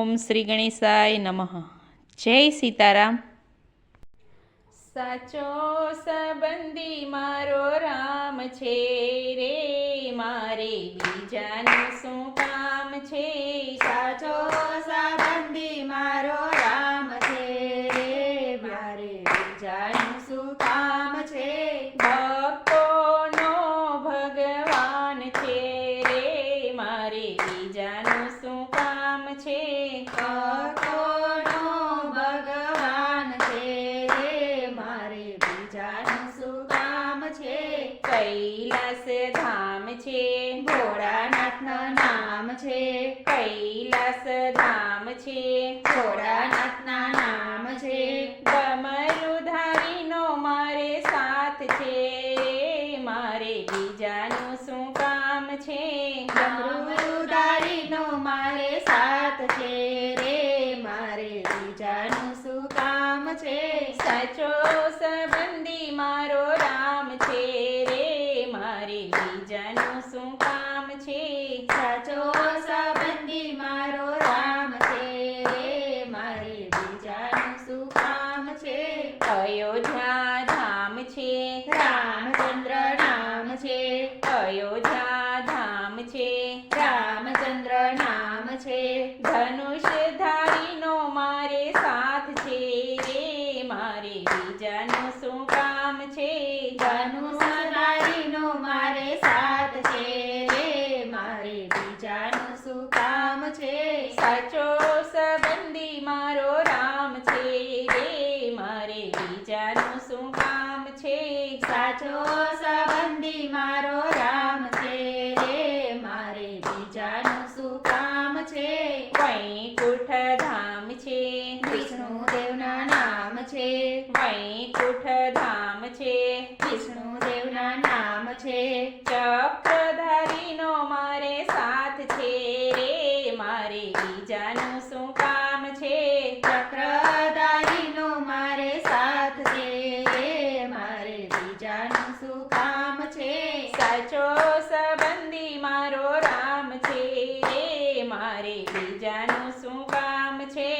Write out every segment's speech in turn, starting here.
ઓમ શ્રી ગણેશાય નમઃ. જય સીતારામ. સાચો સંબંધી મારો રામ છે રે, મારે બીજાનું શું કામ છે. સાચો સંબંધી મારો રામ છે રે, મારે બીજાનું શું કામ છે. ભક્તોનો ભગવાન છે રે, મારે બીજાનું શું કામ છે. ભક્તોનો ભગવાન છે રે, મારે બીજાનું શું કામ છે. કૈલાસ ધામ છે, ભોળાનાથનું નામ છે, કૈલાસ ધામ છે, ભોળાનાથના નામ છે. ડમરુધારીનો મારે સાથ છે રે, મારે બીજાનું શું કામ છે. ડમરુધારીનો મારે સાથ છે રે, મારે બીજાનું શું કામ છે. સાચો સંબંધી મારો રામ છે રે, મારે બીજાનું શું કામ છે. સાચો સંબંધી મારો રામ છે રે, મારે બીજાનું શું કામ છે. અયોધ્યા ધામ છે, રામચંદ્ર નામ છે, અયોધ્યા ધામ છે, રામચંદ્ર નામ છે. ધનુષધારીનો મારે સાથ છે રે, મારે બીજાનું શું કામ છે. ધનુષધારીનો મારે સાથ છે રે, મારે બીજાનું શું કામ છે. સાચો સંબંધી મારો રામ છે રે, મારે બીજાનું શું કામ છે. સાચો સંબંધી મારો રામ છે રે, મારે બીજાનું શું કામ છે. વૈકુંઠ ધામ છે, વિષ્ણુદેવના નામ છે, વૈકુંઠ ધામ છે, વિષ્ણુદેવના નામ છે. ચક્રધારીનો મારે સાથ છે રે, મારે બીજાનું શું કામ છે. ચક્રધારીનો મારે સાથ છે રે, મારે બીજાનું શું કામ છે. સાચો સંબંધી મારો રામ છે રે, મારે બીજાનું શું કામ છે.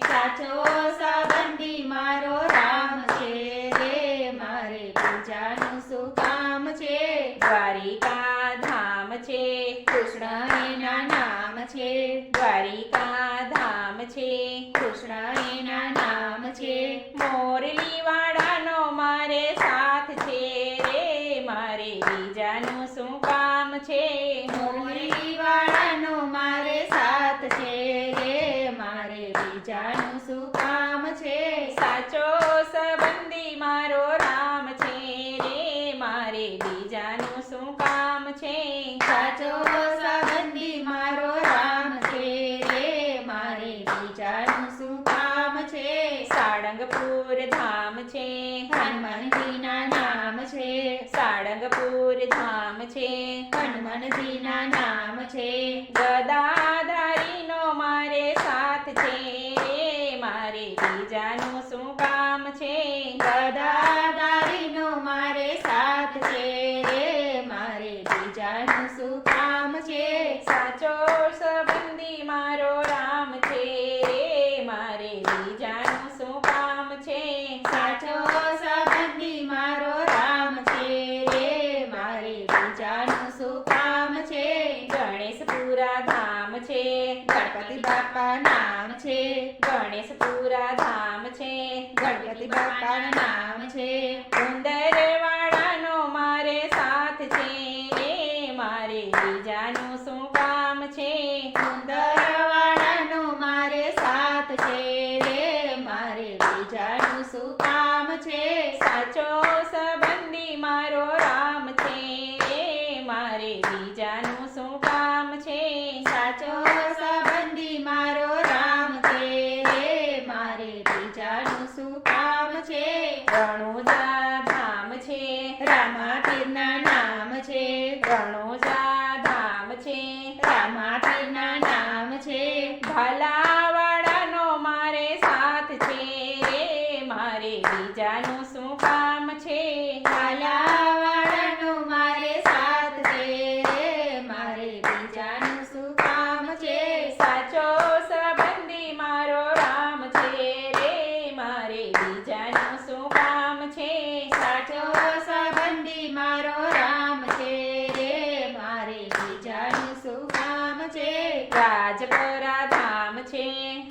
સાચો સંબંધી મારો રામ છે રે, મારે બીજાનું શું કામ છે. દ્વારિકા ધામ છે, કૃષ્ણ એના નામ છે, દ્વારિકા ધામ છે, કૃષ્ણ એના નામ છે. મોરલીવાળાનો મારે સાથ છે રે, મારે બીજાનું શું કામ છે. મોરલીવાળાનો મારે સાથ છે રે, મારે બીજાનું શું કામ છે. સાચો સંબંધી મારો રામ છે રે, મારે બીજાનું શું કામ છે. સાચો સંબંધી મારો રામ છે રે, મારે બીજાનું શું કામ છે. સાળંગપુર ધામ છે, હનુમાનજીના નામ છે, સાળંગપુર ધામ છે, હનુમાનજીના નામ છે. ગદાધારીનો મારે સાથ છે રે, મારે બીજાનું શું કામ છે. ગદાધારીનો મારે સાથ છે રે, મારે બીજાનું શું કામ છે. સાચો સંબંધી મારો રામ છે રે, મારે બીજાનું શું કામ છે. સાચો સંબંધી મારો રામ છે રે, મારે બીજાનું શું કામ છે. ગણેશપુરા ધામ છે, ગણપતિ બાપા નામ છે, ગણેશપુરા ધામ છે, ગણપતિ બાપાના નામ છે. ઉંદરવાળાનો મારે સાથ છે રે, મારે બીજાનું શું કામ છે. સુંદરવાળાનો મારે સાથ છે રે, મારે બીજાનું શું કામ છે. સાચો સંબંધી મારો રામ છે રે, મારે બીજાનું શું કામ છે. સાચો સંબંધી મારો રામ છે રે, મારે બીજાનું શું કામ છે. રણુજા ધામ છે, રામાપીરના નામ છે, રણુજા ધામ છે, રામાપીરના નામ છે. ભલાવાળાનો મારે સાથ છે રે, મારે બીજાનું શું કામ છે. ભાલાવાળાનો મારે સાથ છે રે, મારે બીજાનું શું કામ છે. સાચો સંબંધી રાજપરા ધામ છે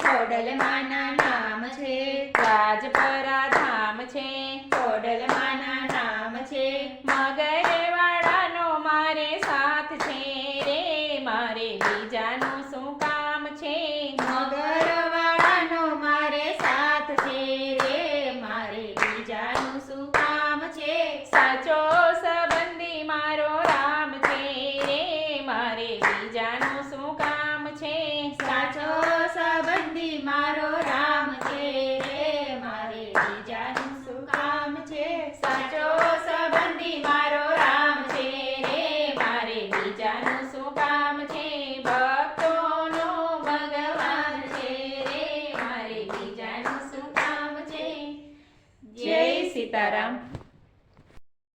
ખોડલમાના નામ છે રાજપરા ધામ છે ખોડલમાના નામ છે મગરવાડાનો મારે સાથ છે રે મારે બીજાનું શું કામ છે મગરવાડાનો મારે સાથ છે રે મારે બીજાનું શું કામ છે સાચો સંબંધી મારો રામ છે રે મારે બીજાનું શું કામ છે સાચો સંબંધી મારો રામ છે રે મારે બીજાનું શું કામ છે સાચો સંબંધી મારો રામ છે રે મારે બીજાનું શું કામ છે ભક્તોનો ભગવાન છે રે મારે બીજાનું શું કામ છે જય સીતારામ.